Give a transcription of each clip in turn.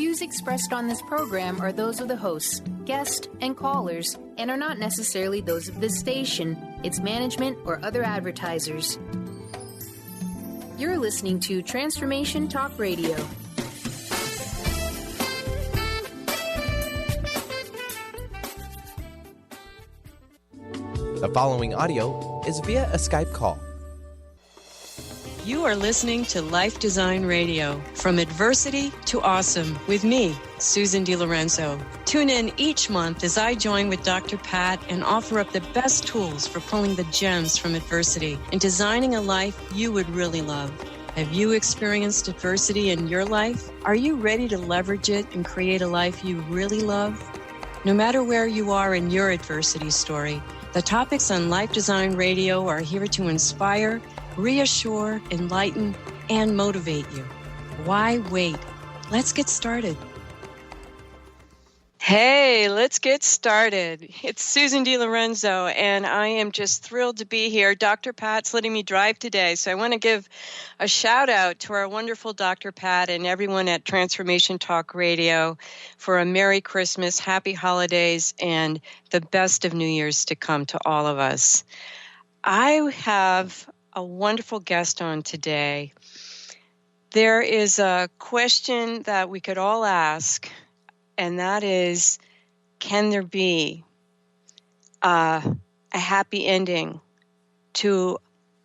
views expressed on this program are those of the hosts, guests, and callers, and are not necessarily those of this station, its management, or other advertisers. You're listening to Transformation Talk Radio. The following audio is via a Skype call. You are listening to Life Design Radio, From Adversity to Awesome, with me, Susan Lorenzo. Tune in each month as I join with Dr. Pat and offer up the best tools for pulling the gems from adversity and designing a life you would really love. Have you experienced adversity in your life? Are you ready to leverage it and create a life you really love? No matter where you are in your adversity story, the topics on Life Design Radio are here to inspire, reassure, enlighten, and motivate you. Why wait? Let's get started. Hey, let's get started. It's Susan Lorenzo, and I am just thrilled to be here. Dr. Pat's letting me drive today, so I want to give a shout out to our wonderful Dr. Pat and everyone at Transformation Talk Radio for a Merry Christmas, Happy Holidays, and the best of New Year's to come to all of us. I have a wonderful guest on today. There is a question that we could all ask, and that is, can there be a happy ending to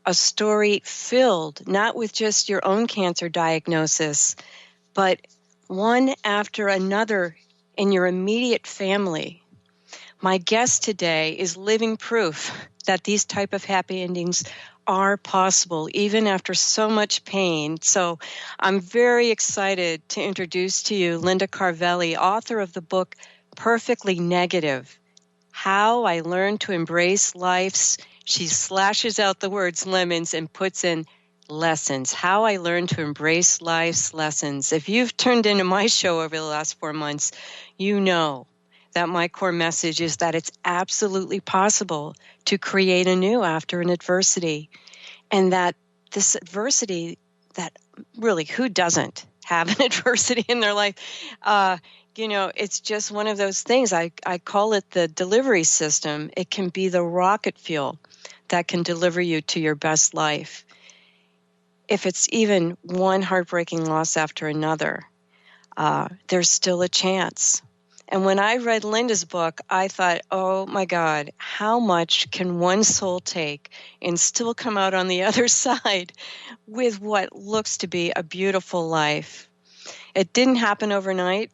a story filled not with just your own cancer diagnosis, but one after another in your immediate family? My guest today is living proof that these type of happy endings are possible, even after so much pain. So I'm very excited to introduce to you Linda Carvelli, author of the book Perfectly Negative, How I Learned to Embrace Life's, she slashes out the words lemons and puts in lessons, How I Learned to Embrace Life's Lessons. If you've tuned into my show over the last 4 months, you know that my core message is that it's absolutely possible to create anew after an adversity. And that this adversity, that really, who doesn't have an adversity in their life? It's just one of those things. I call it the delivery system. It can be the rocket fuel that can deliver you to your best life. If it's even one heartbreaking loss after another, there's still a chance. And when I read Linda's book, I thought, oh my God, how much can one soul take and still come out on the other side with what looks to be a beautiful life? It didn't happen overnight,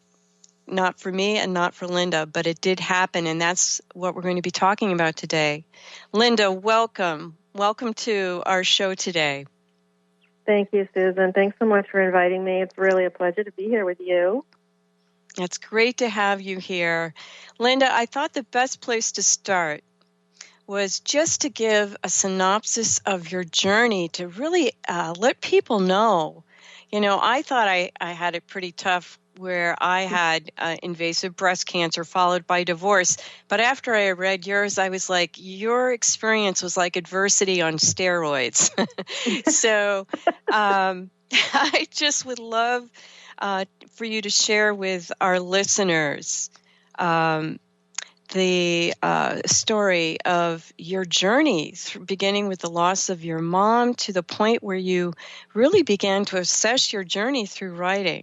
not for me and not for Linda, but it did happen, and that's what we're going to be talking about today. Linda, welcome. Welcome to our show today. Thank you, Susan. Thanks so much for inviting me. It's really a pleasure to be here with you. It's great to have you here. Linda, I thought the best place to start was just to give a synopsis of your journey to really let people know. I thought I had it pretty tough where I had invasive breast cancer followed by divorce. But after I read yours, I was like, your experience was like adversity on steroids. So I just would love for you to share with our listeners the story of your journey, beginning with the loss of your mom to the point where you really began to assess your journey through writing.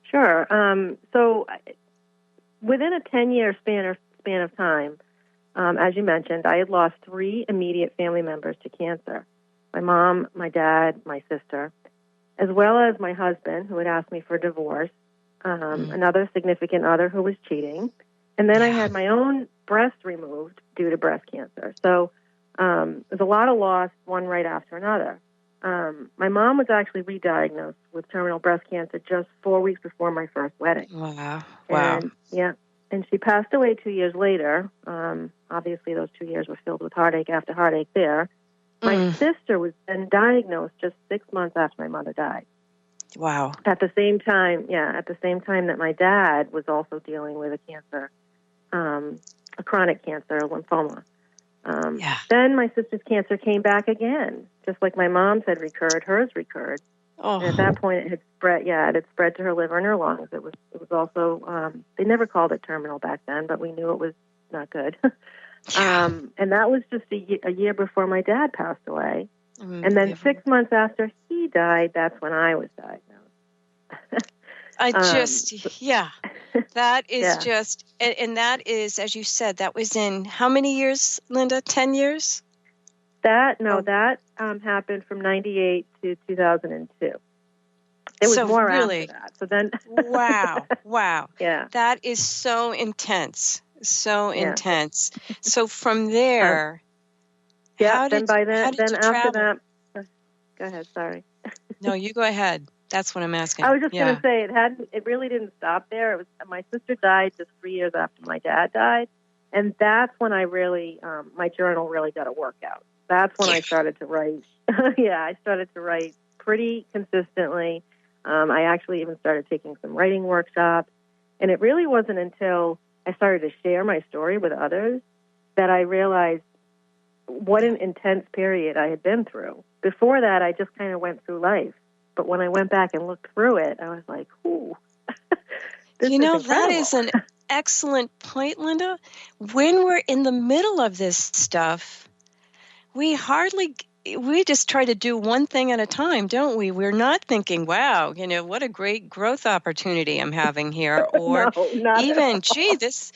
Sure. So within a 10-year span of time, as you mentioned, I had lost 3 immediate family members to cancer: my mom, my dad, my sister, as well as my husband, who had asked me for a divorce, another significant other who was cheating, and then I had my own breast removed due to breast cancer. So there's a lot of loss, one right after another. My mom was actually re-diagnosed with terminal breast cancer just 4 weeks before my first wedding. Wow. And she passed away 2 years later. Obviously, those 2 years were filled with heartache after heartache there. My sister was then diagnosed just 6 months after my mother died. Wow. At the same time that my dad was also dealing with a cancer, a chronic cancer, a lymphoma. Then my sister's cancer came back again. Just like my mom's had recurred, hers recurred. Oh. And at that point, it had spread. Yeah, it had spread to her liver and her lungs. It was also. They never called it terminal back then, but we knew it was not good. Yeah. And that was just a year before my dad passed away. And then Unbelievable. 6 months after he died, that's when I was diagnosed. That is Yeah. just, and that is, as you said, that was in how many years, Linda? 10 years? That happened from 98 to 2002. It was So more really, after that. So then, wow. Yeah. That is so intense, Yeah. intense. So from there, how then did you after travel? that, go ahead. Sorry. No, you go ahead. That's what I'm asking. I was just going to say it really didn't stop there. It was my sister died just 3 years after my dad died, and that's when I really my journal really got a workout. That's when I started to write. I started to write pretty consistently. I actually even started taking some writing workshops, and it really wasn't until I started to share my story with others that I realized what an intense period I had been through. Before that, I just kind of went through life. But when I went back and looked through it, I was like, ooh, this is incredible. That is an excellent point, Linda. When we're in the middle of this stuff, we just try to do one thing at a time, don't we? We're not thinking, wow, what a great growth opportunity I'm having here. Or No, not even, this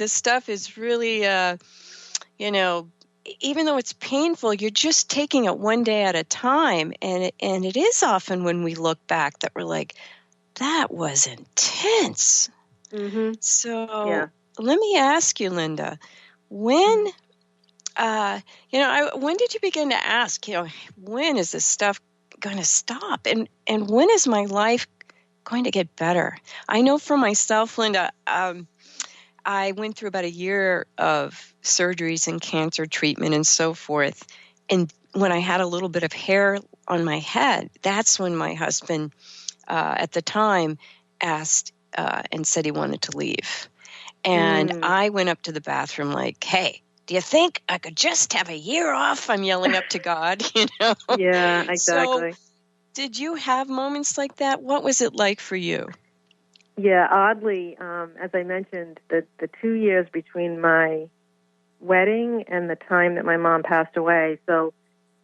stuff is really, even though it's painful, you're just taking it one day at a time. And it is often when we look back that we're like, that was intense. Mm-hmm. So let me ask you, Linda, when, when did you begin to ask, when is this stuff going to stop? And when is my life going to get better? I know for myself, Linda, I went through about a year of surgeries and cancer treatment and so forth. And when I had a little bit of hair on my head, that's when my husband at the time asked and said he wanted to leave. And I went up to the bathroom like, hey, do you think I could just have a year off? I'm yelling up to God, Yeah, exactly. So did you have moments like that? What was it like for you? Yeah, oddly, as I mentioned, the 2 years between my wedding and the time that my mom passed away. So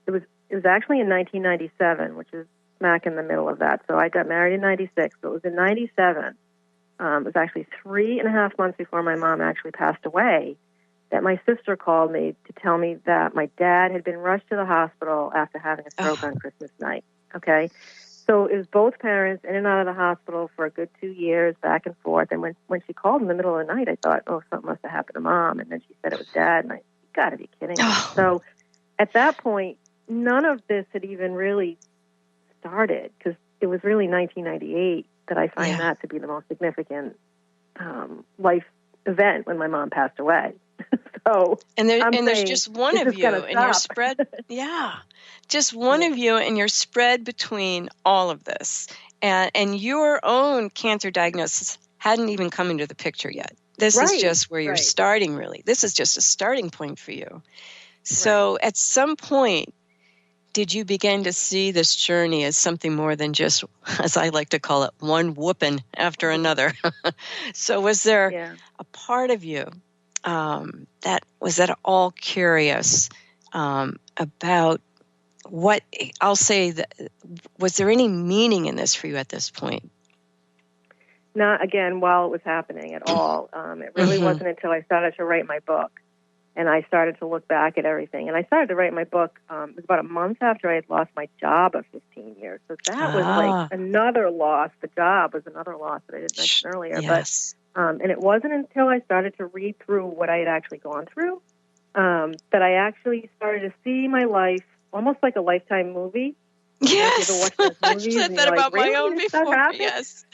it was actually in 1997, which is smack in the middle of that. So I got married in 96. So it was in 97. It was actually 3.5 months before my mom actually passed away that my sister called me to tell me that my dad had been rushed to the hospital after having a stroke on Christmas night. Okay. So it was both parents in and out of the hospital for a good 2 years, back and forth. And when she called in the middle of the night, I thought, oh, something must have happened to Mom. And then she said it was Dad. And you got to be kidding me. So at that point, none of this had even really started, because it was really 1998 that I find that to be the most significant life event, when my mom passed away. So there's just one of you, and you're spread. Just one of you, and you're spread between all of this, and your own cancer diagnosis hadn't even come into the picture yet. This is just where you're starting. Really, this is just a starting point for you. So, at some point, did you begin to see this journey as something more than just, as I like to call it, one whooping after another? So, was there a part of you that was at all curious about what, I'll say, was there any meaning in this for you at this point? Not, again, while it was happening at all. It really wasn't until I started to write my book, and I started to look back at everything. And I started to write my book, it was about a month after I had lost my job of 15 years. So that was like another loss. The job was another loss that I didn't mention earlier. Yes. And it wasn't until I started to read through what I had actually gone through that I actually started to see my life almost like a Lifetime movie. Yes, you ever watch those movies, I've said that about my own before. Yes.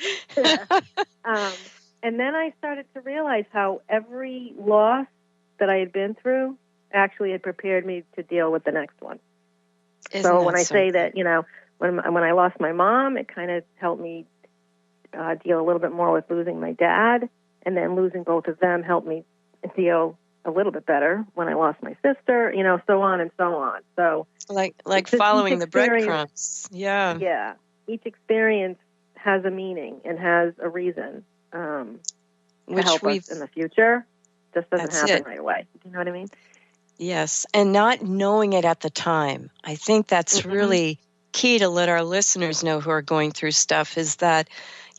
And then I started to realize how every loss that I had been through actually had prepared me to deal with the next one. So when I say that, when I lost my mom, it kind of helped me deal a little bit more with losing my dad, and then losing both of them helped me deal a little bit better when I lost my sister, so on and so on. So Like Just following each the breadcrumbs. Yeah. Yeah. Each experience has a meaning and has a reason to Which help us in the future. Just doesn't that's happen it. right away. Do you know what I mean? Yes. And not knowing it at the time. I think that's Mm-hmm. really key to let our listeners know who are going through stuff is that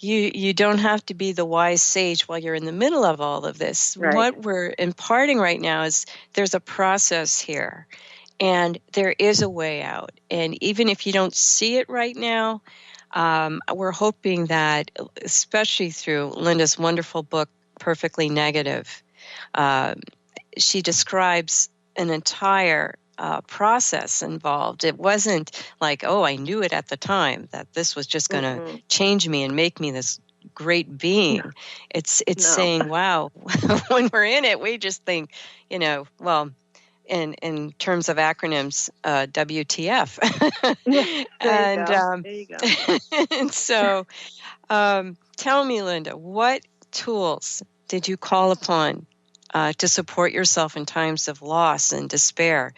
you don't have to be the wise sage while you're in the middle of all of this. Right. What we're imparting right now is there's a process here and there is a way out. And even if you don't see it right now, we're hoping that, especially through Linda's wonderful book, Perfectly Negative, uh, she describes an entire process involved. It wasn't like, oh, I knew it at the time that this was just going to change me and make me this great being. It's No. saying, wow, when we're in it, we just think, well, in terms of acronyms, WTF. Yeah. And There you go. and so, tell me, Linda, what tools did you call upon to support yourself in times of loss and despair?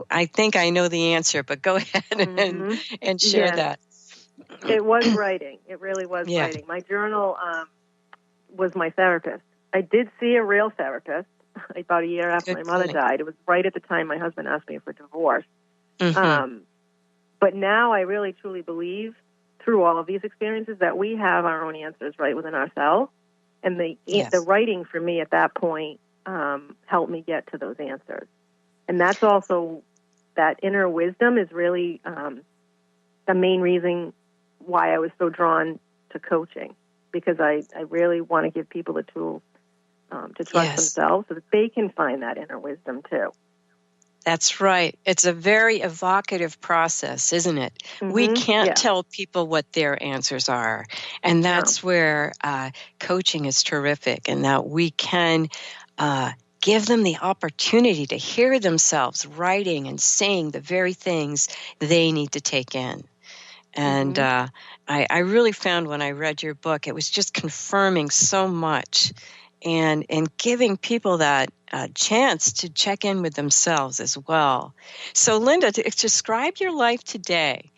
I think I know the answer, but go ahead and share Yes. that. It was writing. It really was Yeah. writing. My journal was my therapist. I did see a real therapist about a year after Good my mother point. died. It was right at the time my husband asked me for divorce. Mm-hmm. But now I really truly believe through all of these experiences that we have our own answers right within ourselves. And the writing for me at that point helped me get to those answers. And that's also, that inner wisdom is really the main reason why I was so drawn to coaching, because I really want to give people the tools to trust themselves so that they can find that inner wisdom too. That's right. It's a very evocative process, isn't it? Mm-hmm. We can't tell people what their answers are. And that's where coaching is terrific, and that we can give them the opportunity to hear themselves writing and saying the very things they need to take in. And I really found when I read your book, it was just confirming so much and giving people that chance to check in with themselves as well. So, Linda, to describe your life today,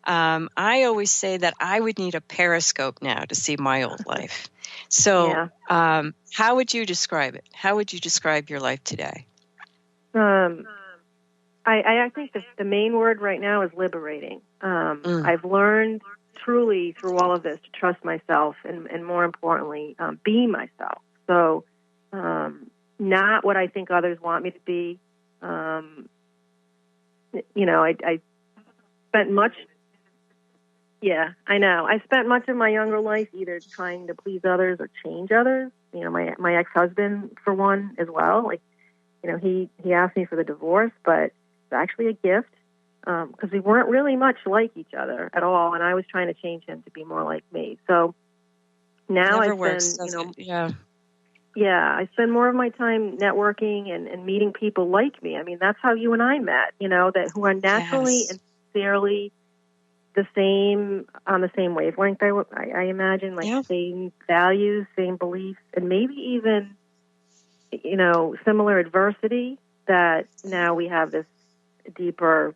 I always say that I would need a periscope now to see my old life. So how would you describe it? How would you describe your life today? I think the main word right now is liberating. I've learned truly through all of this to trust myself and more importantly, be myself. So not what I think others want me to be. I spent much... Yeah, I know. I spent much of my younger life either trying to please others or change others. My ex-husband, for one, as well. Like, he asked me for the divorce, but it's actually a gift because we weren't really much like each other at all, and I was trying to change him to be more like me. So now I spend more of my time networking and meeting people like me. I mean, that's how you and I met, that who are naturally and sincerely the same, on the same wavelength, I imagine, like same values, same beliefs, and maybe even, similar adversity, that now we have this deeper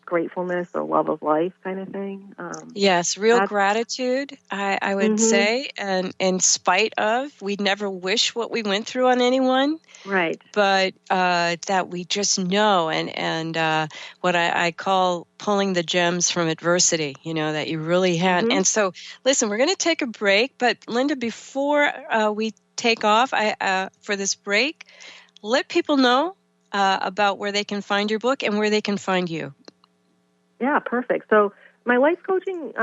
gratefulness or love of life kind of thing. Yes, real gratitude, I would say, and in spite of, we'd never wish what we went through on anyone. Right. But that we just know, and what I call pulling the gems from adversity, that you really had. And so, listen, we're going to take a break, but Linda, before we take off for this break, let people know about where they can find your book and where they can find you. Yeah, perfect. So my life coaching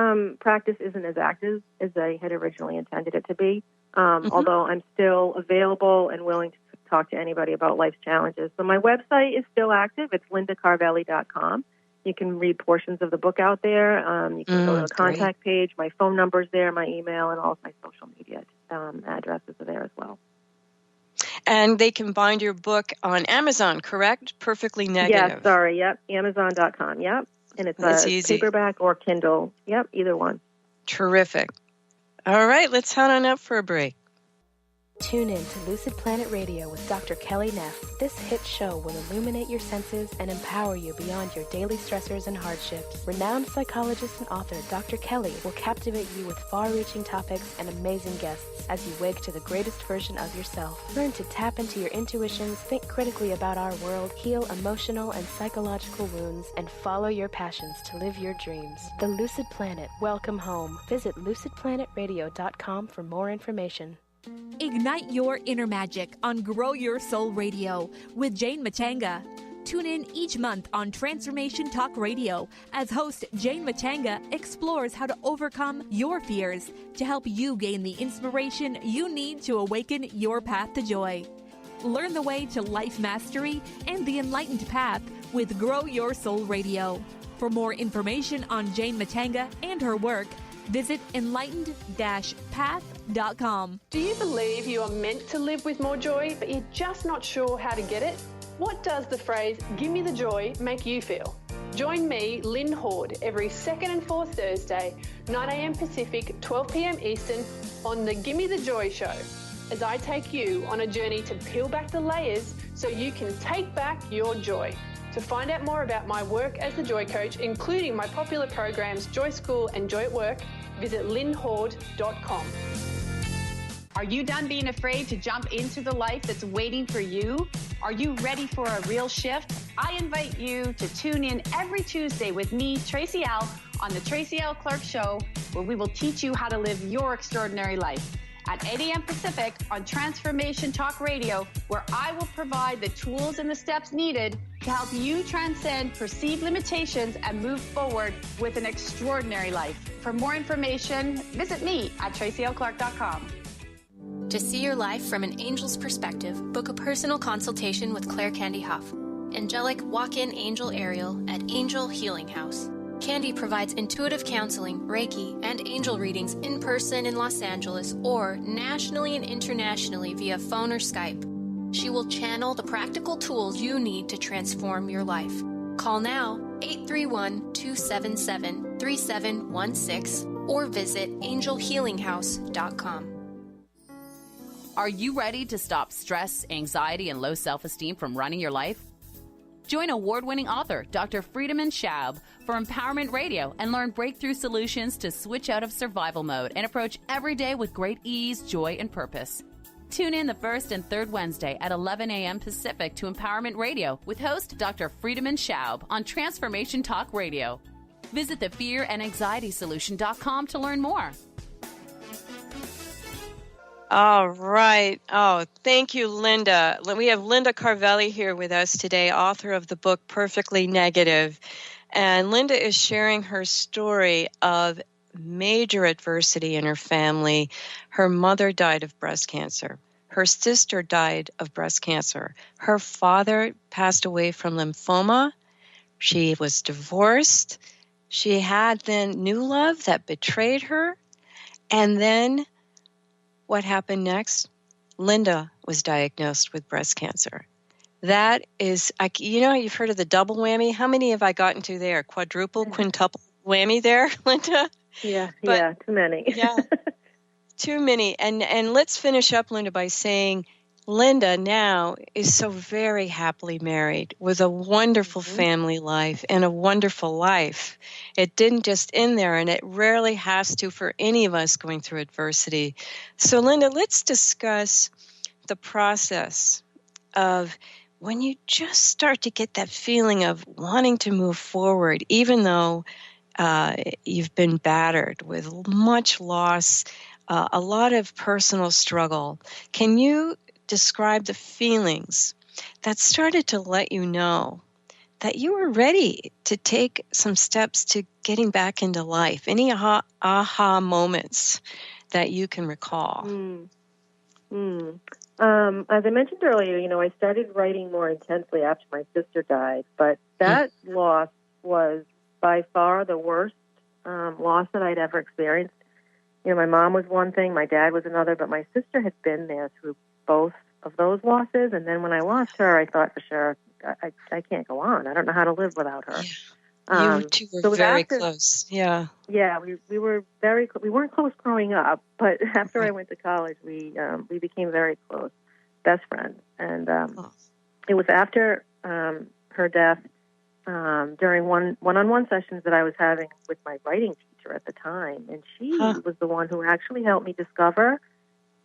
practice isn't as active as I had originally intended it to be, although I'm still available and willing to talk to anybody about life's challenges. So my website is still active. It's lindacarvelli.com. You can read portions of the book out there. You can go to the contact page. My phone number's there, my email, and all of my social media addresses are there as well. And they can find your book on Amazon, correct? Perfectly Negative. Amazon.com, And it's easy. Paperback or Kindle. Either one. Terrific. All right, let's head on up for a break. Tune in to Lucid Planet Radio with Dr. Kelly Neff. This hit show will illuminate your senses and empower you beyond your daily stressors and hardships. Renowned psychologist and author Dr. Kelly will captivate you with far-reaching topics and amazing guests as you wake to the greatest version of yourself. Learn to tap into your intuitions, think critically about our world, heal emotional and psychological wounds, and follow your passions to live your dreams. The Lucid Planet. Welcome home. Visit lucidplanetradio.com for more information. Ignite your inner magic on Grow Your Soul Radio with Jane Matanga. Tune in each month on Transformation Talk Radio as host Jane Matanga explores how to overcome your fears to help you gain the inspiration you need to awaken your path to joy. Learn the way to life mastery and the enlightened path with Grow Your Soul Radio. For more information on Jane Matanga and her work, visit enlightened-path.com. Do you believe you are meant to live with more joy, but you're just not sure how to get it? What does the phrase, "give me the joy," make you feel? Join me, Lynn Horde, every second and fourth Thursday, 9 a.m. Pacific, 12 p.m. Eastern, on the Gimme the Joy Show, as I take you on a journey to peel back the layers so you can take back your joy. To find out more about my work as the Joy Coach, including my popular programs Joy School and Joy at Work, visit lynnhorde.com. Are you done being afraid to jump into the life that's waiting for you? Are you ready for a real shift? I invite you to tune in every Tuesday with me, Tracy L., on the Tracy L. Clark Show, where we will teach you how to live your extraordinary life. At 8 a.m. Pacific on Transformation Talk Radio, where I will provide the tools and the steps needed to help you transcend perceived limitations and move forward with an extraordinary life. For more information, visit me at tracylclark.com. To see your life from an angel's perspective, book a personal consultation with Claire Candy Huff, angelic walk-in angel Ariel at Angel Healing House. Candy provides intuitive counseling, Reiki, and angel readings in person in Los Angeles or nationally and internationally via phone or Skype. She will channel the practical tools you need to transform your life. Call now 831-277-3716 or visit angelhealinghouse.com. Are you ready to stop stress, anxiety, and low self-esteem from running your life? Join award-winning author Dr. Friedemann Schaub for Empowerment Radio and learn breakthrough solutions to switch out of survival mode and approach every day with great ease, joy, and purpose. Tune in the first and third Wednesday at 11 a.m. Pacific to Empowerment Radio with host Dr. Friedemann Schaub on Transformation Talk Radio. Visit thefearandanxietysolution.com to learn more. All right. Oh, thank you, Linda. We have Linda Carvelli here with us today, author of the book Perfectly Negative. And Linda is sharing her story of major adversity in her family. Her mother died of breast cancer. Her sister died of breast cancer. Her father passed away from lymphoma. She was divorced. She had then new love that betrayed her. And then what happened next? Linda was diagnosed with breast cancer. That is, you've heard of the double whammy. How many have I gotten to there? Quadruple, quintuple whammy there, Linda? Yeah, too many. Yeah, too many. And let's finish up, Linda, by saying Linda now is so very happily married with a wonderful family life and a wonderful life. It didn't just end there, and it rarely has to for any of us going through adversity. So, Linda, let's discuss the process of when you just start to get that feeling of wanting to move forward, even though you've been battered with much loss, a lot of personal struggle. Can you describe the feelings that started to let you know that you were ready to take some steps to getting back into life? Any aha moments that you can recall? As I mentioned earlier, I started writing more intensely after my sister died, but that loss was by far the worst loss that I'd ever experienced. My mom was one thing, my dad was another, but my sister had been there through both of those losses. And then when I lost her, I thought for sure, I can't go on. I don't know how to live without her. You two were so it was very after, close. Yeah. Yeah, we were we weren't close growing up, but after Right. I went to college, we became very close, best friends. And Oh. it was after her death, during one-on-one sessions that I was having with my writing teacher at the time, and she was the one who actually helped me discover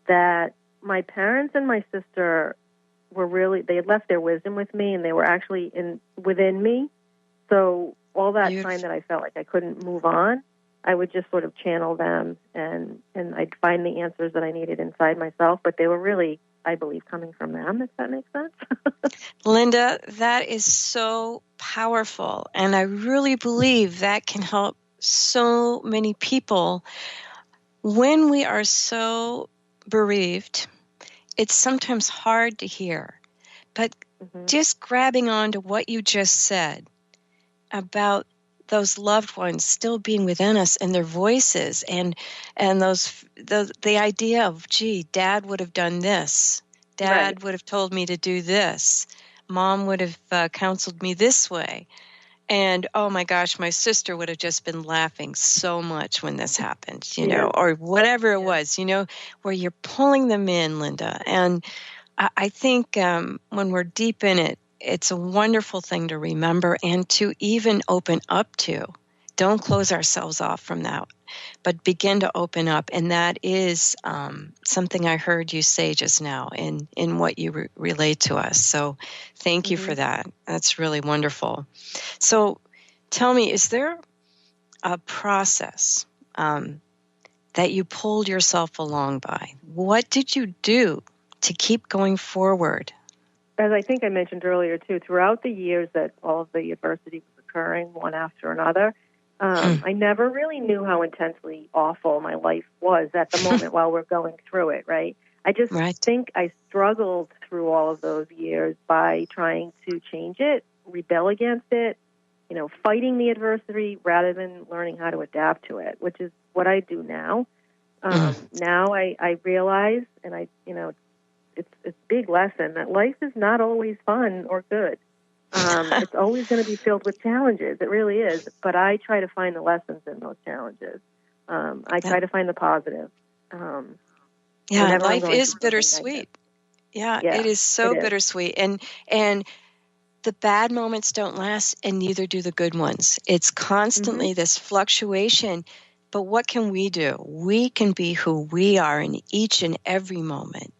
that my parents and my sister were really, they had left their wisdom with me, and they were actually within me. So all that time that I felt like I couldn't move on, I would just sort of channel them, and I'd find the answers that I needed inside myself, but they were really, I believe, coming from them, if that makes sense. Linda, that is so powerful, and I really believe that can help so many people. When we are so bereaved, it's sometimes hard to hear, but just grabbing on to what you just said about those loved ones still being within us and their voices, and the idea of, gee, Dad would have done this, Dad would have told me to do this, Mom would have counseled me this way, and oh my gosh, my sister would have just been laughing so much when this happened, or whatever it was, where you're pulling them in, Linda. And I think when we're deep in it, it's a wonderful thing to remember and to even open up to. Don't close ourselves off from that, but begin to open up. And that is something I heard you say just now in what you relate to us. So thank you for that. That's really wonderful. So tell me, is there a process that you pulled yourself along by? What did you do to keep going forward? As I think I mentioned earlier, too, throughout the years that all of the adversity was occurring, one after another, I never really knew how intensely awful my life was at the moment while we're going through it, right? I just think I struggled through all of those years by trying to change it, rebel against it, fighting the adversity rather than learning how to adapt to it, which is what I do now. Now I realize, and it's a big lesson that life is not always fun or good. It's always going to be filled with challenges. It really is. But I try to find the lessons in those challenges. I try to find the positive. Life is bittersweet. Yeah, it is so bittersweet. And the bad moments don't last, and neither do the good ones. It's constantly this fluctuation. But what can we do? We can be who we are in each and every moment.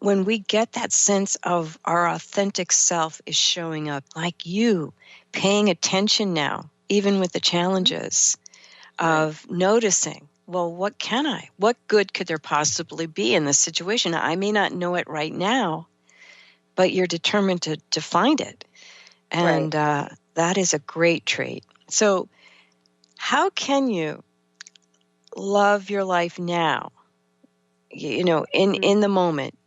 When we get that sense of our authentic self is showing up, like you, paying attention now, even with the challenges, of noticing, well, what good could there possibly be in this situation? I may not know it right now, but you're determined to find it. And that is a great trait. So how can you love your life now, in the moment?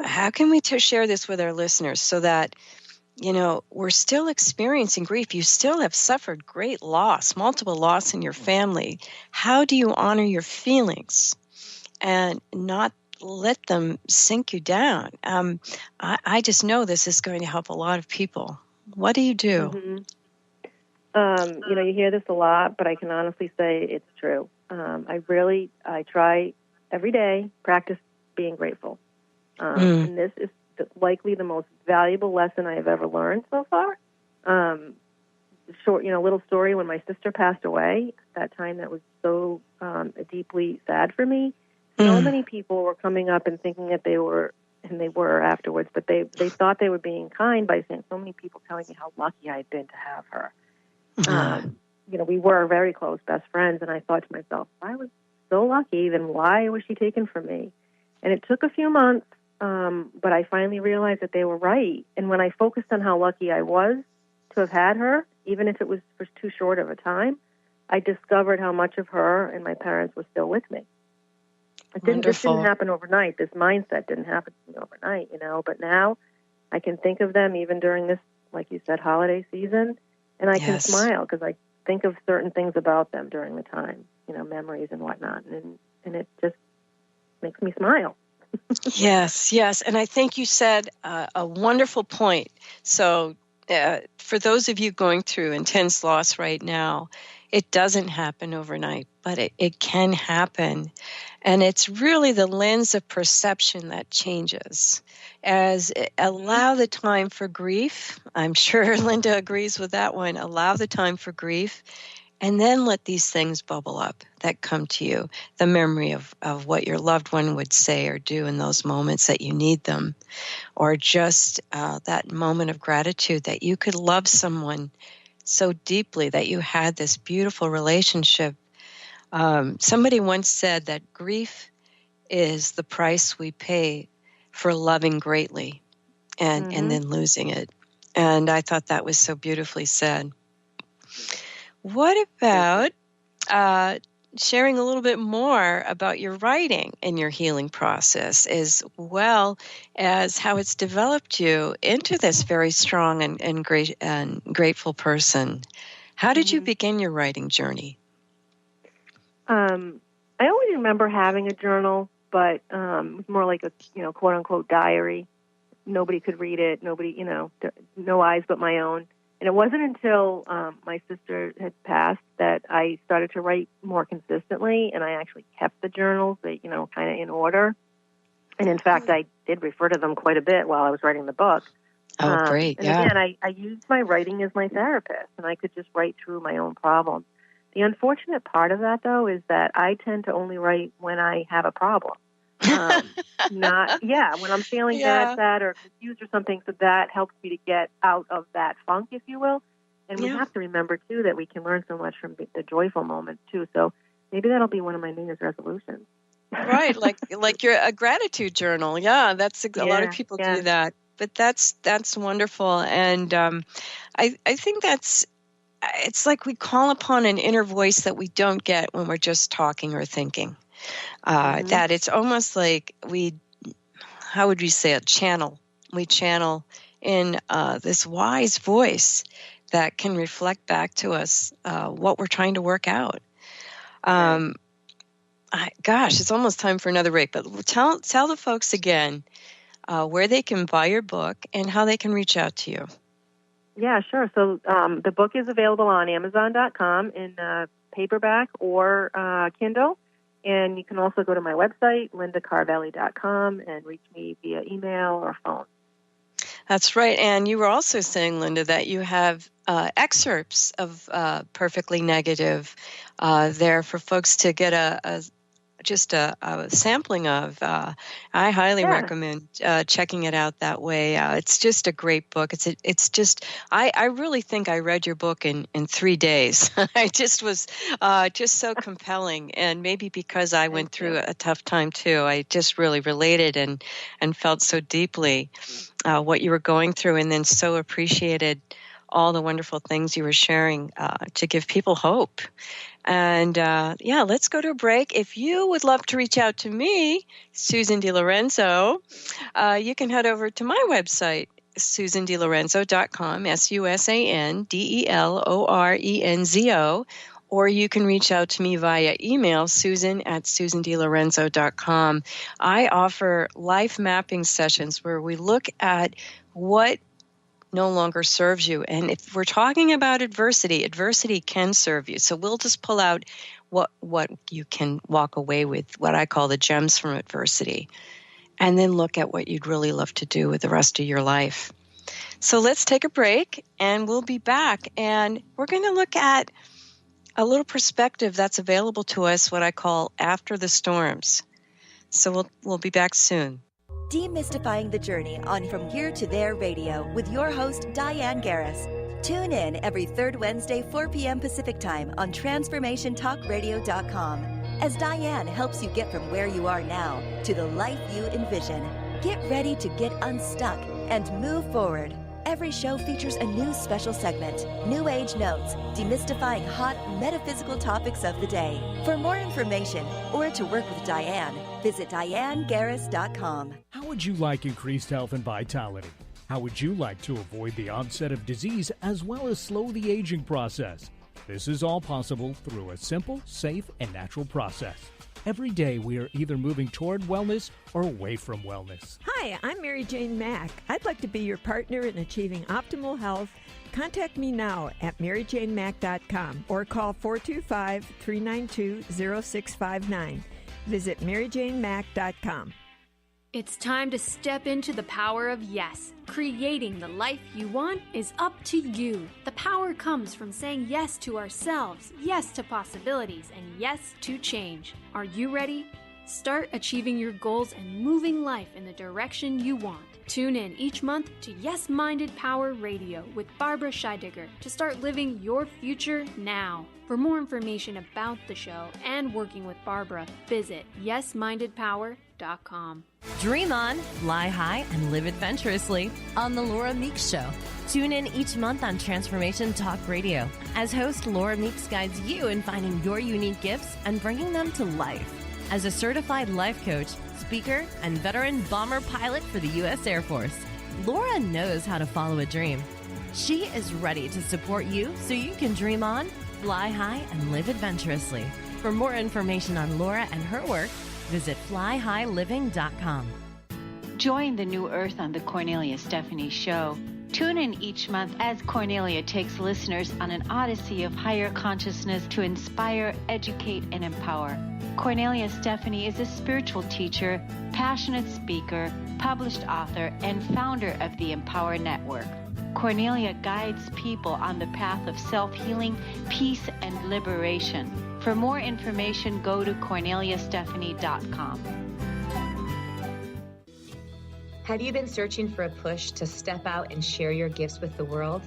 How can we share this with our listeners so that, we're still experiencing grief. You still have suffered great loss, multiple loss in your family. How do you honor your feelings and not let them sink you down? I just know this is going to help a lot of people. What do you do? You hear this a lot, but I can honestly say it's true. I try every day, practice being grateful. And this is likely the most valuable lesson I have ever learned so far. Little story, when my sister passed away, that time that was so deeply sad for me, so many people were coming up and thinking that they were afterwards, but they thought they were being kind by saying, so many people telling me how lucky I had been to have her. We were very close, best friends, and I thought to myself, I was so lucky, then why was she taken from me? And it took a few months, but I finally realized that they were right. And when I focused on how lucky I was to have had her, even if it was for too short of a time, I discovered how much of her and my parents were still with me. This didn't happen overnight. This mindset didn't happen to me overnight, but now I can think of them even during this, like you said, holiday season, and I can smile because I think of certain things about them during the time, memories and whatnot, and it just makes me smile. Yes. And I think you said a wonderful point. So for those of you going through intense loss right now, it doesn't happen overnight, but it can happen. And it's really the lens of perception that changes. Allow the time for grief. I'm sure Linda agrees with that one. Allow the time for grief. And then let these things bubble up that come to you. The memory of what your loved one would say or do in those moments that you need them. Or just that moment of gratitude that you could love someone so deeply, that you had this beautiful relationship. Somebody once said that grief is the price we pay for loving greatly and then losing it. And I thought that was so beautifully said. What about sharing a little bit more about your writing and your healing process, as well as how it's developed you into this very strong and great and grateful person? How did you begin your writing journey? I always remember having a journal, but it was more like a quote unquote diary. Nobody could read it. Nobody, no eyes but my own. And it wasn't until my sister had passed that I started to write more consistently, and I actually kept the journals, kind of in order. And in fact, I did refer to them quite a bit while I was writing the book. Oh, great! And again, I used my writing as my therapist, and I could just write through my own problems. The unfortunate part of that, though, is that I tend to only write when I have a problem. When I'm feeling sad or confused or something, so that helps me to get out of that funk, if you will. And we have to remember, too, that we can learn so much from the joyful moments, too. So maybe that'll be one of my New Year's resolutions. Right, like a gratitude journal. Yeah, that's a lot of people do that. But that's wonderful. And I think it's like we call upon an inner voice that we don't get when we're just talking or thinking. That it's almost like how would we say it, channel. We channel in this wise voice that can reflect back to us what we're trying to work out. It's almost time for another break, but tell the folks again where they can buy your book and how they can reach out to you. Yeah, sure. So the book is available on Amazon.com in paperback or Kindle. And you can also go to my website, lindacarvelli.com, and reach me via email or phone. That's right. And you were also saying, Linda, that you have excerpts of Perfectly Negative there for folks to get a sampling of. I highly recommend checking it out that way. It's just a great book. It's just, I really think I read your book in 3 days. I just was just so compelling. And maybe because I went through a tough time too, I just really related and felt so deeply what you were going through, and then so appreciated all the wonderful things you were sharing to give people hope. And let's go to a break. If you would love to reach out to me, Susan DiLorenzo, you can head over to my website, susandlorenzo.com, SusanDelorenzo, or you can reach out to me via email, susan@susandlorenzo.com. I offer life mapping sessions where we look at what no longer serves you. And if we're talking about adversity can serve you. So we'll just pull out what you can walk away with, what I call the gems from adversity, and then look at what you'd really love to do with the rest of your life. So let's take a break, and we'll be back. And we're going to look at a little perspective that's available to us, what I call after the storms. So we'll be back soon. Demystifying the Journey on From Here to There Radio with your host, Diane Garris. Tune in every third Wednesday, 4 p.m. Pacific Time on TransformationTalkRadio.com as Diane helps you get from where you are now to the life you envision. Get ready to get unstuck and move forward. Every show features a new special segment, New Age Notes, demystifying hot metaphysical topics of the day. For more information or to work with Diane, visit DianeGarris.com. How would you like increased health and vitality? How would you like to avoid the onset of disease as well as slow the aging process? This is all possible through a simple, safe, and natural process. Every day we are either moving toward wellness or away from wellness. Hi, I'm Mary Jane Mack. I'd like to be your partner in achieving optimal health. Contact me now at maryjanemack.com or call 425-392-0659. Visit maryjanemack.com. It's time to step into the power of yes. Creating the life you want is up to you. The power comes from saying yes to ourselves, yes to possibilities, and yes to change. Are you ready? Start achieving your goals and moving life in the direction you want. Tune in each month to Yes Minded Power Radio with Barbara Scheidegger to start living your future now. For more information about the show and working with Barbara, visit yesmindedpower.com. Dream on, fly high, and live adventurously on The Laura Meeks Show. Tune in each month on Transformation Talk Radio as host Laura Meeks guides you in finding your unique gifts and bringing them to life. As a certified life coach, speaker, and veteran bomber pilot for the U.S. Air Force, Laura knows how to follow a dream. She is ready to support you so you can dream on, fly high, and live adventurously. For more information on Laura and her work, visit flyhighliving.com. Join the new earth on the Cornelia Stephanie Show. Tune in each month as Cornelia takes listeners on an odyssey of higher consciousness to inspire, educate, and empower. Cornelia Stephanie is a spiritual teacher, passionate speaker, published author, and founder of the Empower Network. Cornelia guides people on the path of self-healing, peace, and liberation. For more information, go to corneliastephanie.com. Have you been searching for a push to step out and share your gifts with the world?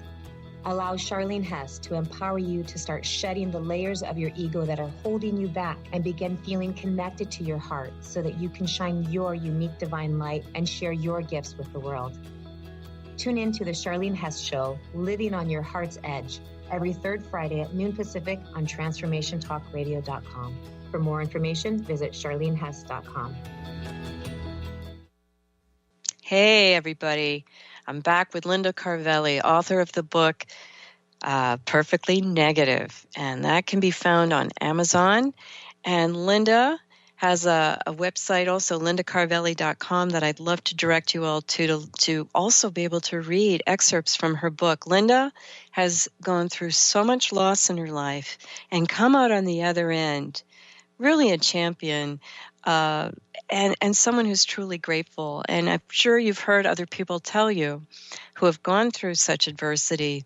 Allow Charlene Hess to empower you to start shedding the layers of your ego that are holding you back and begin feeling connected to your heart so that you can shine your unique divine light and share your gifts with the world. Tune in to the Charlene Hess Show, Living on Your Heart's Edge, every third Friday at noon Pacific on TransformationTalkRadio.com. For more information, visit CharleneHess.com. Hey, everybody. I'm back with Linda Carvelli, author of the book Perfectly Negative, and that can be found on Amazon. And Linda has a website also, lindacarvelli.com, that I'd love to direct you all to also be able to read excerpts from her book. Linda has gone through so much loss in her life and come out on the other end really a champion, and someone who's truly grateful. And I'm sure you've heard other people tell you who have gone through such adversity,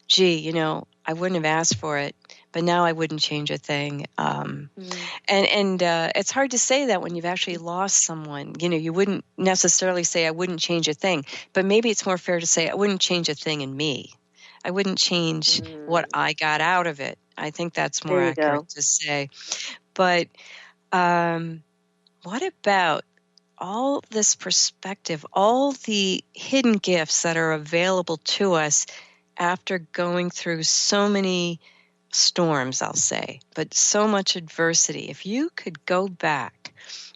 gee, I wouldn't have asked for it, but now I wouldn't change a thing. And it's hard to say that when you've actually lost someone. You wouldn't necessarily say, I wouldn't change a thing, but maybe it's more fair to say, I wouldn't change a thing in me. I wouldn't change what I got out of it. I think that's more accurate to say. But what about all this perspective, all the hidden gifts that are available to us after going through so many storms, I'll say, but so much adversity? If you could go back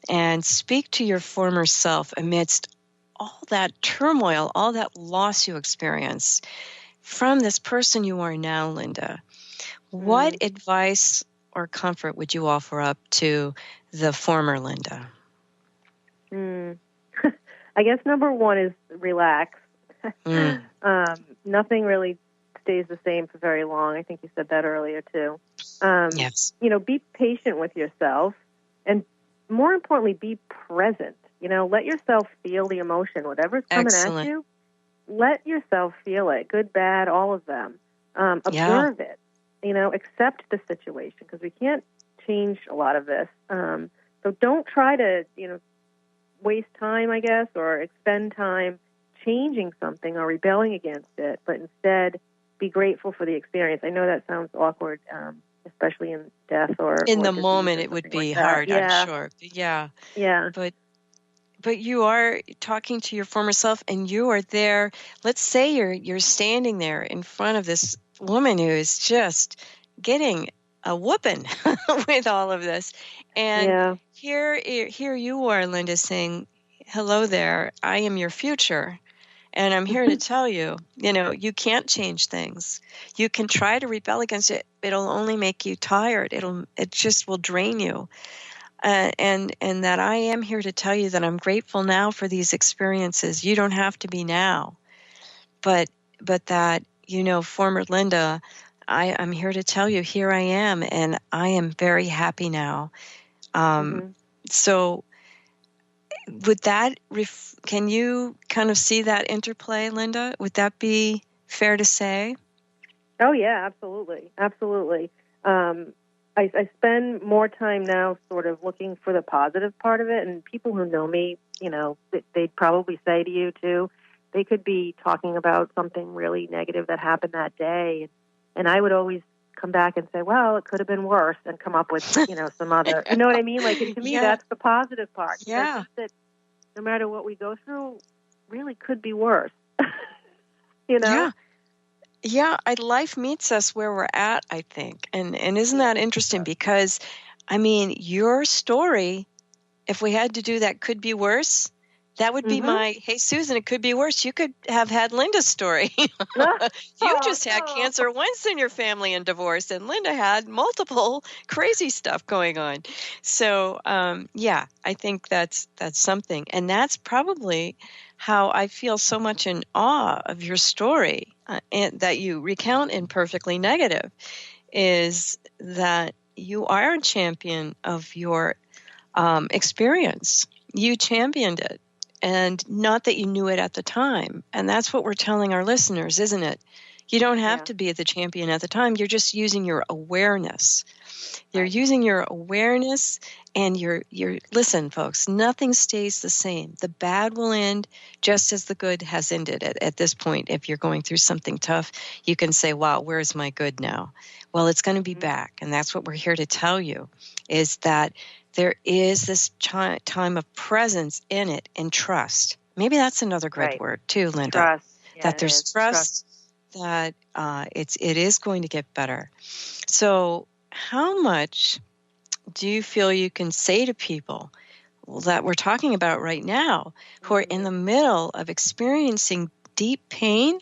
and speak to your former self amidst all that turmoil, all that loss you experienced from this person you are now, Linda, what advice or comfort would you offer up to the former Linda? I guess number one is relax. Nothing really stays the same for very long. I think you said that earlier too. Yes. Be patient with yourself, and more importantly, be present. Let yourself feel the emotion, whatever's coming at you. Let yourself feel it, good, bad, all of them. Observe it. Accept the situation, because we can't change a lot of this. So don't try to, waste time, I guess, or expend time changing something or rebelling against it, but instead be grateful for the experience. I know that sounds awkward, especially in death or in the moment. It would be hard, I'm sure. Yeah. But you are talking to your former self, and you are there. Let's say you're standing there in front of this woman who is just getting a whooping with all of this, and here you are, Linda, saying, "Hello there. I am your future, and I'm here to tell you, you can't change things. You can try to rebel against it. It'll only make you tired. It just will drain you. and that I am here to tell you that I'm grateful now for these experiences. You don't have to be now, but that, former Linda, I'm here to tell you, here I am, and I am very happy now. So would that, can you kind of see that interplay, Linda? Would that be fair to say? Oh, yeah, absolutely. Absolutely. I spend more time now sort of looking for the positive part of it, and people who know me, they'd probably say to you, too, they could be talking about something really negative that happened that day, and I would always come back and say, well, it could have been worse, and come up with, some other, you know what I mean? Like, and to me, that's the positive part. Yeah. That no matter what we go through, really could be worse, Yeah. Yeah, life meets us where we're at, I think. And isn't that interesting? Because, your story, if we had to do that could be worse, that would be my, hey, Susan, it could be worse. You could have had Linda's story. You just had cancer once in your family and divorce, and Linda had multiple crazy stuff going on. So, I think that's something. And that's probably how I feel so much in awe of your story, and that you recount in Perfectly Negative, is that you are a champion of your experience. You championed it, and not that you knew it at the time. And that's what we're telling our listeners, isn't it? You don't have to be the champion at the time. You're just using your awareness. You're using your awareness, and listen, folks, nothing stays the same. The bad will end just as the good has ended. At this point, if you're going through something tough, you can say, wow, where's my good now? Well, it's going to be back. And that's what we're here to tell you, is that there is this time of presence in it, and trust. Maybe that's another great word too, Linda. Trust. Yeah, that there's trust that it is going to get better. So how much do you feel you can say to people that we're talking about right now, who are in the middle of experiencing deep pain,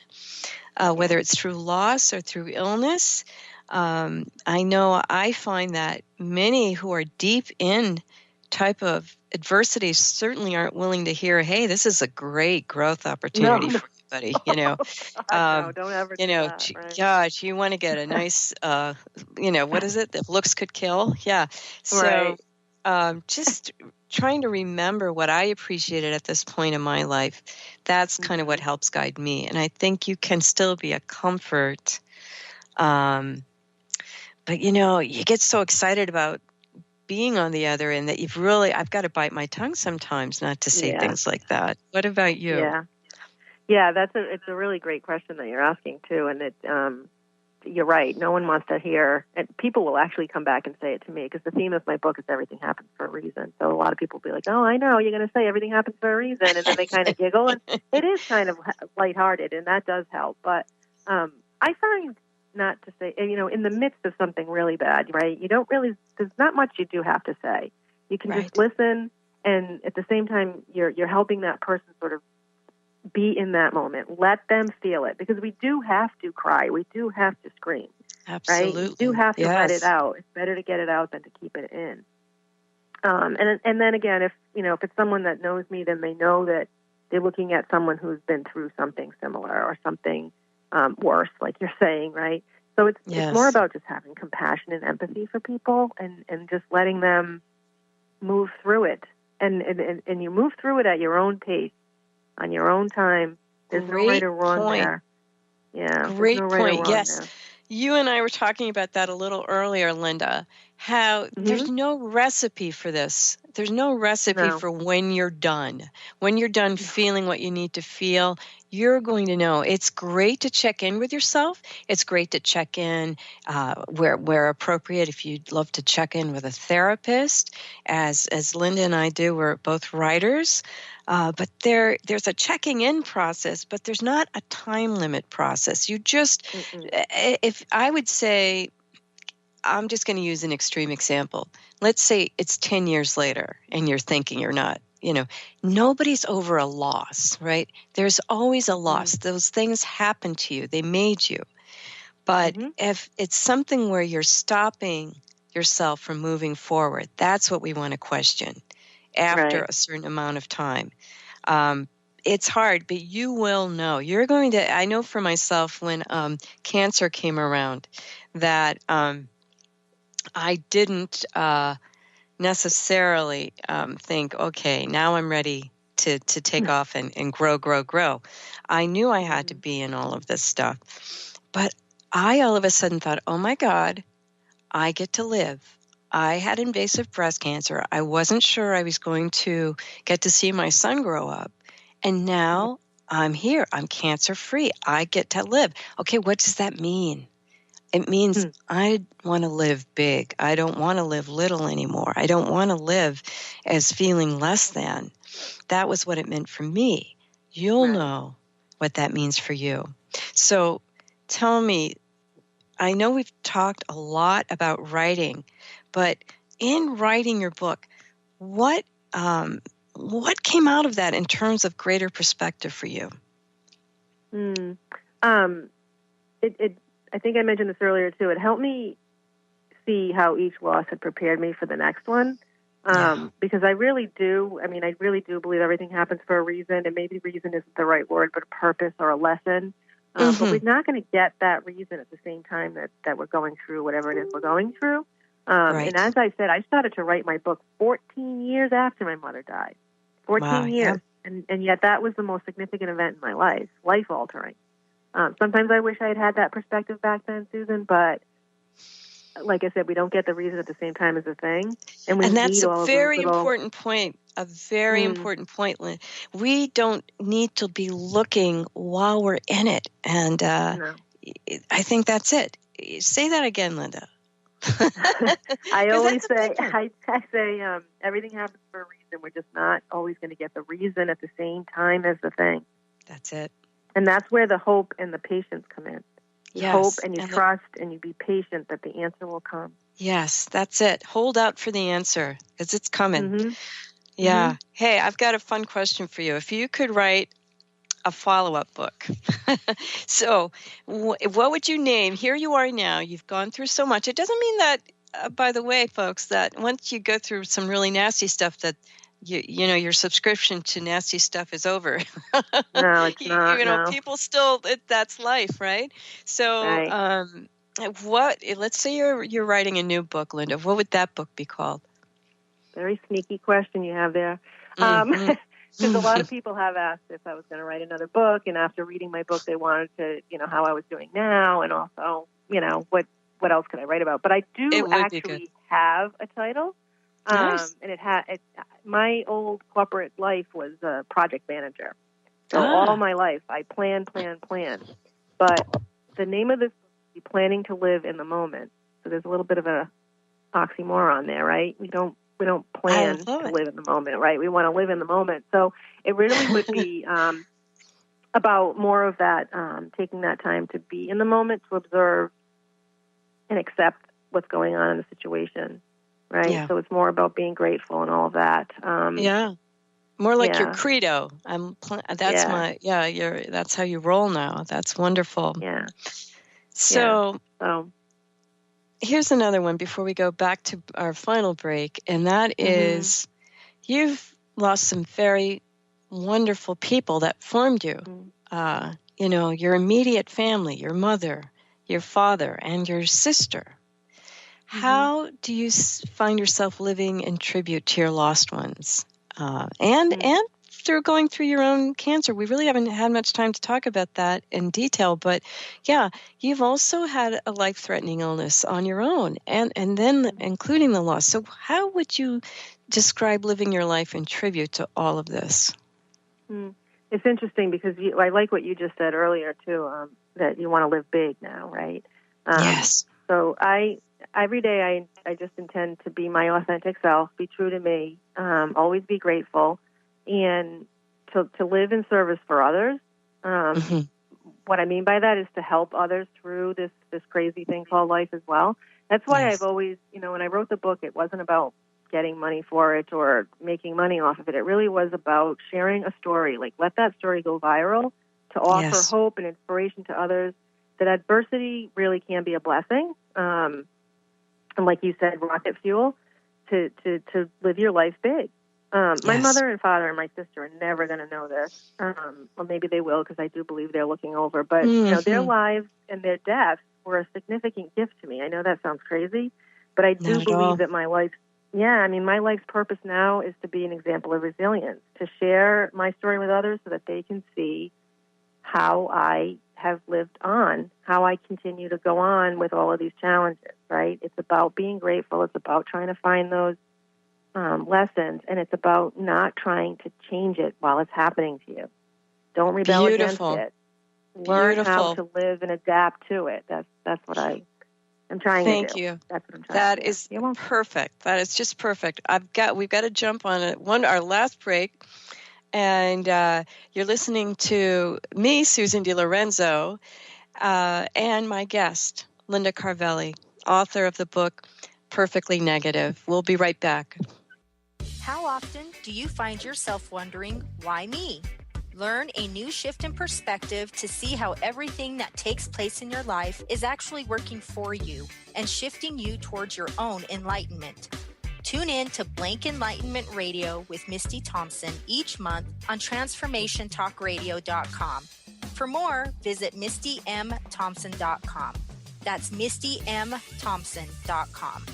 whether it's through loss or through illness? I know I find that many who are deep in type of adversity certainly aren't willing to hear, hey, this is a great growth opportunity for anybody, no, don't ever do that, right? Gosh, you want to get a nice, what is it? If looks could kill? Yeah. So just trying to remember what I appreciated at this point in my life, that's kind of what helps guide me. And I think you can still be a comfort. But, you get so excited about being on the other end that I've got to bite my tongue sometimes not to say things like that. What about you? Yeah, it's a really great question that you're asking too. And you're right. No one wants to hear, and people will actually come back and say it to me, because the theme of my book is everything happens for a reason. So a lot of people will be like, oh, I know, you're going to say everything happens for a reason. And then they kind of giggle, and it is kind of lighthearted, and that does help. But I find not to say, in the midst of something really bad, right? There's not much you do have to say. You can just listen, and at the same time, you're helping that person sort of be in that moment. Let them feel it, because we do have to cry. We do have to scream. Absolutely. Right? We do have to let it out. It's better to get it out than to keep it in. And then again, if it's someone that knows me, then they know that they're looking at someone who's been through something similar or something worse, like you're saying, right? So it's more about just having compassion and empathy for people, and just letting them move through it. And you move through it at your own pace, on your own time. There's no right or wrong there. Yeah. Great no point. Right Yes. there. You and I were talking about that a little earlier, Linda, how there's no recipe for this. There's no recipe for when you're done. When you're done feeling what you need to feel, you're going to know. It's great to check in with yourself. It's great to check in where appropriate. If you'd love to check in with a therapist, as Linda and I do, we're both writers. But there's a checking in process, but there's not a time limit process. You just, if I would say, I'm just going to use an extreme example. Let's say it's 10 years later and you're thinking you're not, nobody's over a loss, right? There's always a loss. Those things happen to you. They made you. But if it's something where you're stopping yourself from moving forward. That's what we want to question after a certain amount of time. It's hard, but you will know. You're going to, I know for myself when cancer came around that I didn't necessarily think, okay, now I'm ready to take off and grow. I knew I had to be in all of this stuff. But I all of a sudden thought, oh my God, I get to live. I had invasive breast cancer. I wasn't sure I was going to get to see my son grow up. And now I'm here. I'm cancer-free. I get to live. Okay, what does that mean? It means I want to live big. I don't want to live little anymore. I don't want to live as feeling less than. That was what it meant for me. You'll know what that means for you. So tell me, I know we've talked a lot about writing, but in writing your book, what came out of that in terms of greater perspective for you? I think I mentioned this earlier too. It helped me see how each loss had prepared me for the next one. Because I really do believe everything happens for a reason, and maybe reason isn't the right word, but a purpose or a lesson. But we're not going to get that reason at the same time that we're going through whatever it is we're going through. And as I said, I started to write my book 14 years after my mother died. 14 years. Yeah. And yet that was the most significant event in my life, life-altering. Sometimes I wish I had had that perspective back then, Susan, but like I said, we don't get the reason at the same time as the thing. And that's a very important point, important point, Lynn. We don't need to be looking while we're in it. And I think that's it. Say that again, Linda. I always say, everything happens for a reason. We're just not always going to get the reason at the same time as the thing. That's it. And that's where the hope and the patience come in. You hope and you trust and you be patient that the answer will come. Yes, that's it. Hold out for the answer because it's coming. Yeah. Hey, I've got a fun question for you. If you could write a follow-up book, so what would you name? Here you are now. You've gone through so much. It doesn't mean that, by the way, folks, that once you go through some really nasty stuff that you know, your subscription to nasty stuff is over. No, it's not. No. People still, that's life, right? So, let's say you're writing a new book, Linda. What would that book be called? Very sneaky question you have there. Because a lot of people have asked if I was going to write another book, and after reading my book, they wanted to, how I was doing now, and also, what else could I write about? But I do actually have a title. Nice. And my old corporate life was a project manager. So all my life I plan. But the name of this book is Planning to Live in the Moment. So there's a little bit of a oxymoron there, right? We don't plan to live in the moment, right? We want to live in the moment. So it really would be about more of that, taking that time to be in the moment, to observe and accept what's going on in the situation. Right. Yeah. So it's more about being grateful and all of that. More like your credo. That's how you roll now. That's wonderful. Yeah. So here's another one before we go back to our final break. And that is, you've lost some very wonderful people that formed you. Your immediate family, your mother, your father, and your sister. How do you find yourself living in tribute to your lost ones? And through going through your own cancer. We really haven't had much time to talk about that in detail, but you've also had a life-threatening illness on your own, and then including the loss. So how would you describe living your life in tribute to all of this? It's interesting because I like what you just said earlier, too, that you want to live big now, right? Yes. So every day I just intend to be my authentic self, be true to me, always be grateful, and to live in service for others. What I mean by that is to help others through this crazy thing called life as well. That's why I've always, when I wrote the book, it wasn't about getting money for it or making money off of it. It really was about sharing a story, like let that story go viral, to offer hope and inspiration to others, that adversity really can be a blessing. And and like you said, rocket fuel to live your life big. My mother and father and my sister are never going to know this. Well, maybe they will, because I do believe they're looking over. But their lives and their deaths were a significant gift to me. I know that sounds crazy, but I do believe that my life's purpose now is to be an example of resilience, to share my story with others so that they can see how I have lived on, how I continue to go on with all of these challenges, right? It's about being grateful. It's about trying to find those lessons, and it's about not trying to change it while it's happening to you. Don't rebel against it. Learn how to live and adapt to it. That's what I'm trying to do. Thank you. That's what I'm trying to do. That is perfect. That is just perfect. We've got to jump on our last break, and you're listening to me, Susan DiLorenzo, and my guest, Linda Carvelli, author of the book Perfectly Negative. We'll be right back. How often do you find yourself wondering, why me? Learn a new shift in perspective to see how everything that takes place in your life is actually working for you and shifting you towards your own enlightenment. Tune in to Blank Enlightenment Radio with Misty Thompson each month on TransformationTalkRadio.com. For more, visit MistyMThompson.com. That's MistyMThompson.com.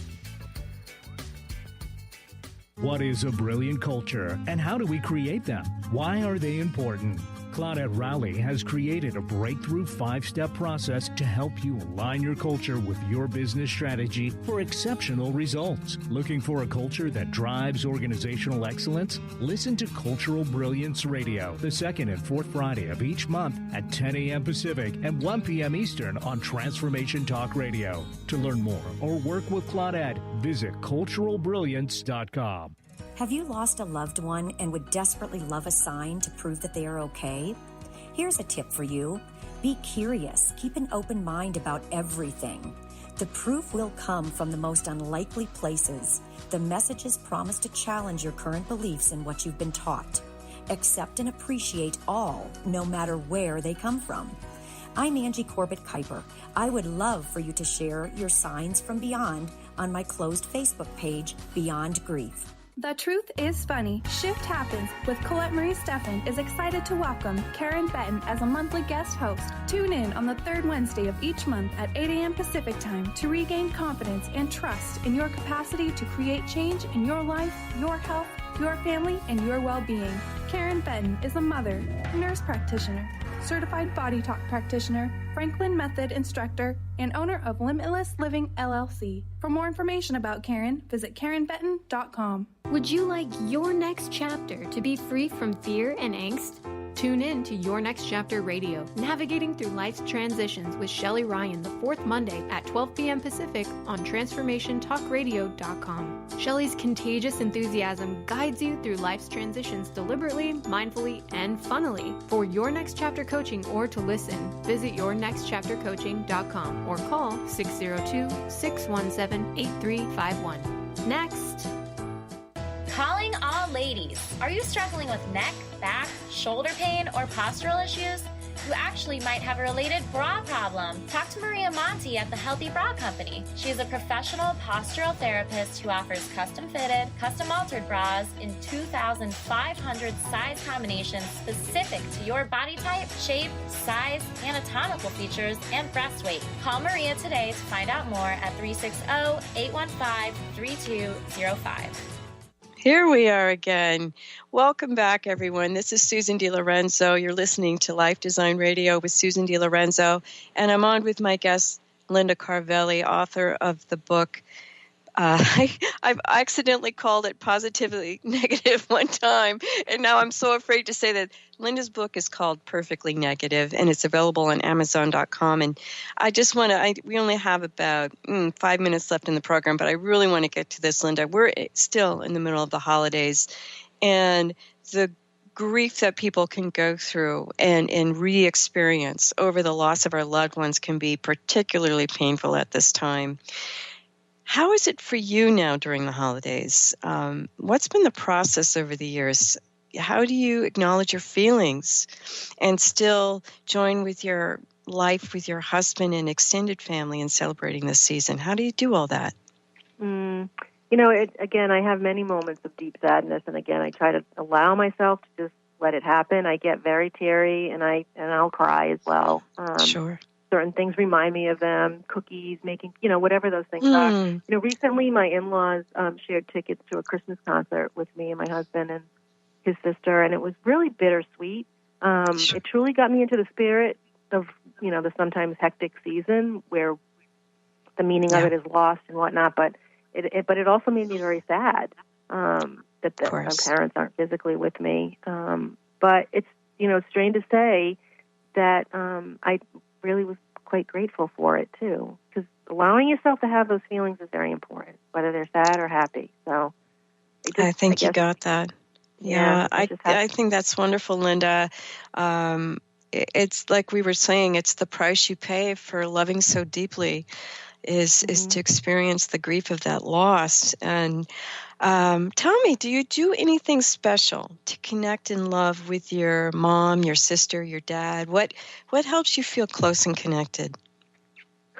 What is a brilliant culture, and how do we create them? Why are they important? Claudette Rowley has created a breakthrough 5-step process to help you align your culture with your business strategy for exceptional results. Looking for a culture that drives organizational excellence? Listen to Cultural Brilliance Radio, the second and fourth Friday of each month at 10 a.m. Pacific and 1 p.m. Eastern on Transformation Talk Radio. To learn more or work with Claudette, visit culturalbrilliance.com. Have you lost a loved one and would desperately love a sign to prove that they are okay? Here's a tip for you. Be curious. Keep an open mind about everything. The proof will come from the most unlikely places. The messages promise to challenge your current beliefs and what you've been taught. Accept and appreciate all, no matter where they come from. I'm Angie Corbett-Kuiper. I would love for you to share your signs from beyond on my closed Facebook page, Beyond Grief. The Truth is Funny. Shift Happens with Colette Marie Steffen is excited to welcome Karen Benton as a monthly guest host. Tune in on the third Wednesday of each month at 8 a.m. Pacific Time to regain confidence and trust in your capacity to create change in your life, your health, your family, and your well-being. Karen Benton is a mother, nurse practitioner, certified body talk practitioner, Franklin Method instructor, and owner of Limitless Living LLC. For more information about Karen, visit KarenBenton.com. Would you like your next chapter to be free from fear and angst? Tune in to Your Next Chapter Radio, navigating through life's transitions with Shelley Ryan the fourth Monday at 12 p.m. Pacific on TransformationTalkRadio.com. Shelley's contagious enthusiasm guides you through life's transitions deliberately, mindfully, and funnily. For Your Next Chapter coaching or to listen, visit YourNextChapterCoaching.com or call 602-617-8351. Next. Calling all ladies. Are you struggling with neck, back, shoulder pain, or postural issues? You actually might have a related bra problem. Talk to Maria Monti at the Healthy Bra Company. She's a professional postural therapist who offers custom-fitted, custom-altered bras in 2,500 size combinations specific to your body type, shape, size, anatomical features, and breast weight. Call Maria today to find out more at 360-815-3205. Here we are again. Welcome back, everyone. This is Susan DiLorenzo. You're listening to Life Design Radio with Susan DiLorenzo, and I'm on with my guest, Linda Carvelli, author of the book. I've accidentally called it Positively Negative one time, and now I'm so afraid to say that Linda's book is called Perfectly Negative, and it's available on Amazon.com. And I just want to, we only have about 5 minutes left in the program, but I really want to get to this, Linda. We're still in the middle of the holidays, and the grief that people can go through and re-experience over the loss of our loved ones can be particularly painful at this time. How is it for you now during the holidays? What's been the process over the years? How do you acknowledge your feelings and still join with your life with your husband and extended family in celebrating this season? How do you do all that? Again, I have many moments of deep sadness, and again, I try to allow myself to just let it happen. I get very teary, and I'll cry as well. Sure. Certain things remind me of them, cookies, making, whatever those things are. Recently my in-laws shared tickets to a Christmas concert with me and my husband and his sister, and it was really bittersweet. It truly got me into the spirit of, the sometimes hectic season where the meaning of it is lost and whatnot, but it also made me very sad that my parents aren't physically with me. But it's, strange to say that I really was quite grateful for it, too, because allowing yourself to have those feelings is very important, whether they're sad or happy. So I think you got that. Yeah, I think that's wonderful, Linda. It's like we were saying, it's the price you pay for loving so deeply is to experience the grief of that loss. And tell me, do you do anything special to connect in love with your mom, your sister, your dad? What helps you feel close and connected?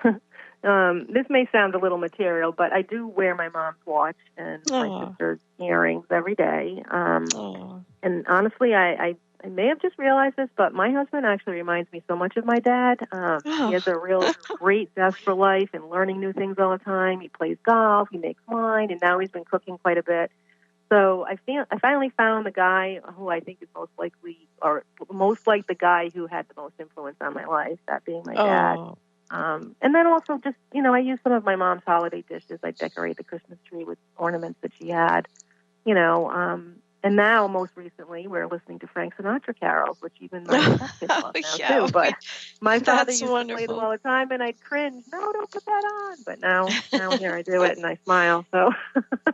This may sound a little material, but I do wear my mom's watch and my sister's earrings every day. And honestly, I may have just realized this, but my husband actually reminds me so much of my dad. He has a real great zest for life and learning new things all the time. He plays golf, he makes wine, and now he's been cooking quite a bit. So I finally found the guy who I think is most like the guy who had the most influence on my life, that being my dad. And then also just, I use some of my mom's holiday dishes. I decorate the Christmas tree with ornaments that she had, and now, most recently, we're listening to Frank Sinatra carols, which even my kids love now, too. But my father used to play them all the time, and I'd cringe, no, don't put that on. But now here I do it, and I smile. So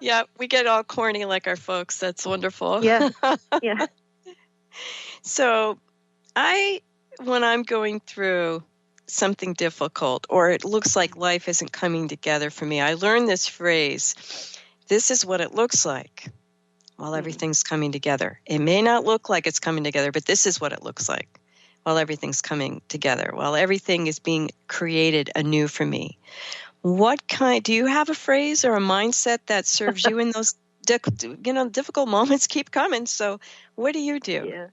yeah, we get all corny like our folks. That's wonderful. Yeah. So when I'm going through something difficult, or it looks like life isn't coming together for me, I learned this phrase, this is what it looks like while everything's coming together. It may not look like it's coming together, but this is what it looks like while everything's coming together, while everything is being created anew for me. Do you have a phrase or a mindset that serves you in those difficult moments keep coming? So what do you do? Yeah.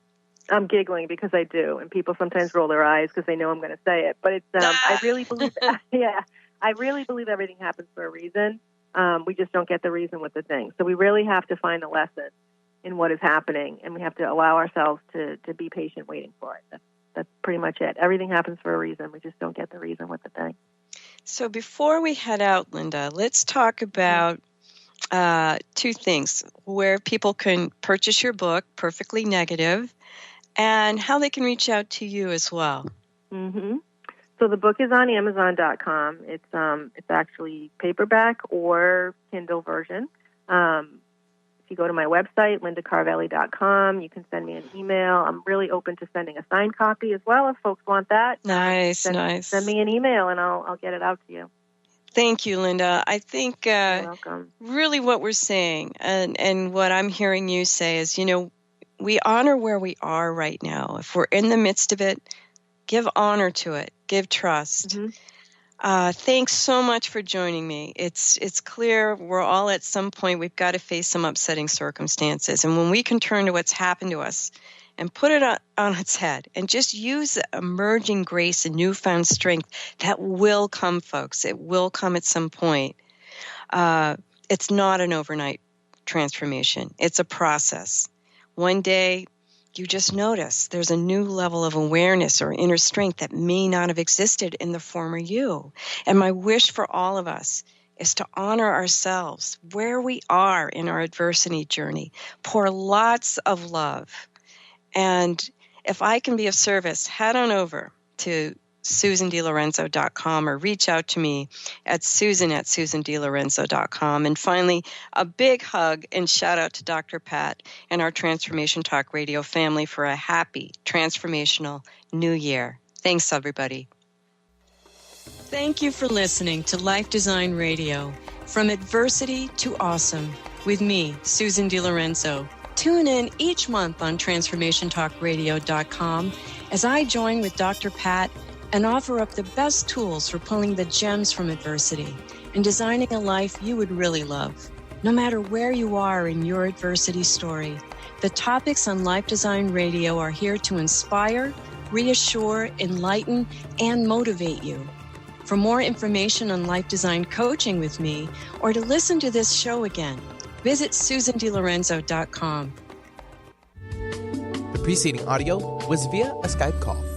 I'm giggling because I do, and people sometimes roll their eyes because they know I'm going to say it. But it's I really believe I really believe everything happens for a reason. We just don't get the reason with the thing. So we really have to find the lesson in what is happening, and we have to allow ourselves to be patient waiting for it. That's pretty much it. Everything happens for a reason. We just don't get the reason with the thing. So before we head out, Linda, let's talk about two things, where people can purchase your book, Perfectly Negative, and how they can reach out to you as well. Mm-hmm. So the book is on Amazon.com. It's actually paperback or Kindle version. If you go to my website, lindacarvelli.com, you can send me an email. I'm really open to sending a signed copy as well if folks want that. Nice. Send me an email and I'll get it out to you. Thank you, Linda. I think You're welcome. Really what we're saying and what I'm hearing you say is, we honor where we are right now. If we're in the midst of it, give honor to it. Give trust. Thanks so much for joining me. It's clear we're all at some point, we've got to face some upsetting circumstances. And when we can turn to what's happened to us and put it on its head and just use emerging grace and newfound strength, that will come, folks. It will come at some point. It's not an overnight transformation. It's a process. One day, you just notice there's a new level of awareness or inner strength that may not have existed in the former you. And my wish for all of us is to honor ourselves where we are in our adversity journey. Pour lots of love. And if I can be of service, head on over to SusanDiLorenzo.com or reach out to me at Susan@SusanDiLorenzo.com. And finally, a big hug and shout out to Dr. Pat and our Transformation Talk Radio family for a happy, transformational new year. Thanks, everybody. Thank you for listening to Life Design Radio, From Adversity to Awesome, with me, Susan DiLorenzo. Tune in each month on TransformationTalkRadio.com as I join with Dr. Pat and offer up the best tools for pulling the gems from adversity and designing a life you would really love. No matter where you are in your adversity story, the topics on Life Design Radio are here to inspire, reassure, enlighten, and motivate you. For more information on life design coaching with me, or to listen to this show again, visit SusanDiLorenzo.com. The preceding audio was via a Skype call.